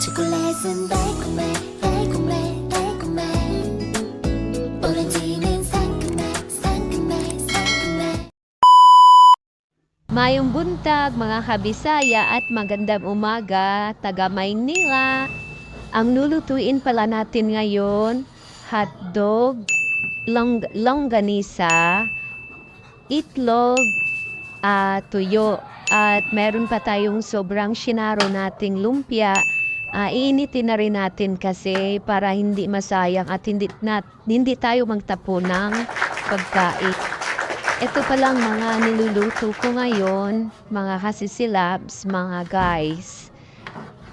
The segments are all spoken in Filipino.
초콜릿은 달콤해 달콤해 달콤해 오렌지는 상큼해 상큼해 상큼해. Mayong buntag mga kabisaya at magandang umaga taga Maynila. Ang lulutuin pala natin ngayon, hotdog, longganisa, itlog, tuyo. At meron pa tayong sobrang sinaro nating lumpia. Iinitin na rin natin kasi para hindi masayang at hindi tayo magtapon ng pagkain. Ito palang mga niluluto ko ngayon, mga kasisilabs, mga guys.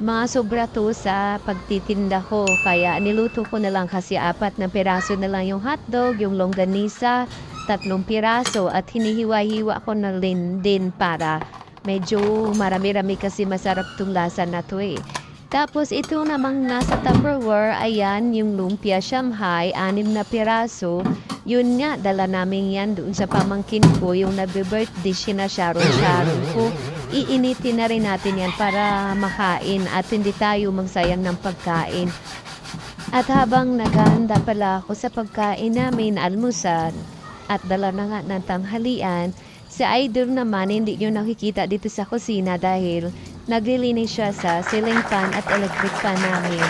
Mga sobra to sa pagtitinda ko, kaya niluto ko na lang kasi 4 na piraso na lang yung hotdog, yung longganisa, 3 piraso at hinihiwa-hiwa ko na din para medyo marami-rami kasi masarap tong lasa na to eh. Tapos ito namang nasa Tupperware, ayan yung lumpia Shanghai, 6 na piraso. Yun nga, dala namin yan doon sa pamangkin ko, yung nagbe-birthday siya na Sharon ko. Iinitin na rin natin yan para makain at hindi tayo magsayang ng pagkain. At habang naghahanda pala ako sa pagkain namin, almusal, at dala na nga ng tanghalian, si Idol naman hindi nyo nakikita dito sa kusina dahil naglilinis siya sa ceiling fan at electric fan namin.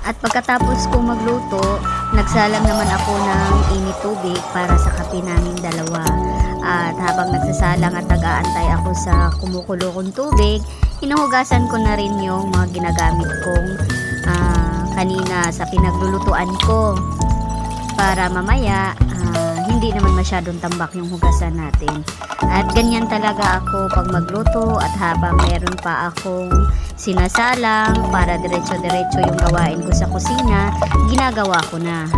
At pagkatapos kong magluto, nagsalang naman ako ng init tubig para sa kape naming dalawa. At habang nagsasalang at nag-aantay ako sa kumukulo kong tubig, hinuhugasan ko na rin yung mga ginagamit kong kanina sa pinaglulutuan ko. Para mamaya, hindi naman masyadong tambak yung hugasan natin. At ganyan talaga ako pag magluto at habang meron pa akong sinasalang para diretso-diretso yung gawain ko sa kusina, ginagawa ko na.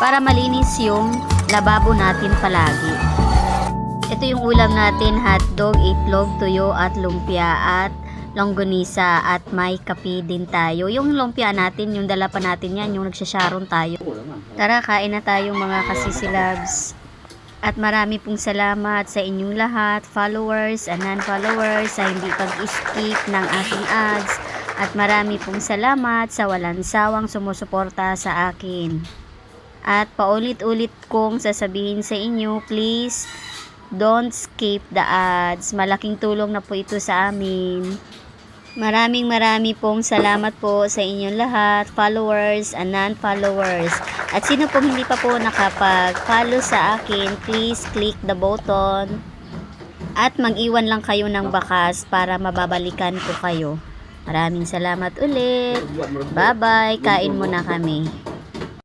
Para malinis yung lababo natin palagi. Ito yung ulam natin, hotdog, itlog, tuyo at lumpia at longganisa at may kape din tayo. Yung lumpia natin, yung dala pa natin yan, yung nagsasharon tayo. Tara, kain na tayong mga kasisilabs. At marami pong salamat sa inyong lahat, followers and non-followers, sa hindi pag-skip ng aking ads. At marami pong salamat sa walang sawang sumusuporta sa akin. At paulit-ulit kong sasabihin sa inyo, please, don't skip the ads. Malaking tulong na po ito sa amin. Maraming pong salamat po sa inyong lahat, followers and non-followers. At sino pong hindi pa po nakapag-follow sa akin, please click the button. At mag-iwan lang kayo ng bakas para mababalikan ko kayo. Maraming salamat ulit. Bye-bye. Kain muna kami.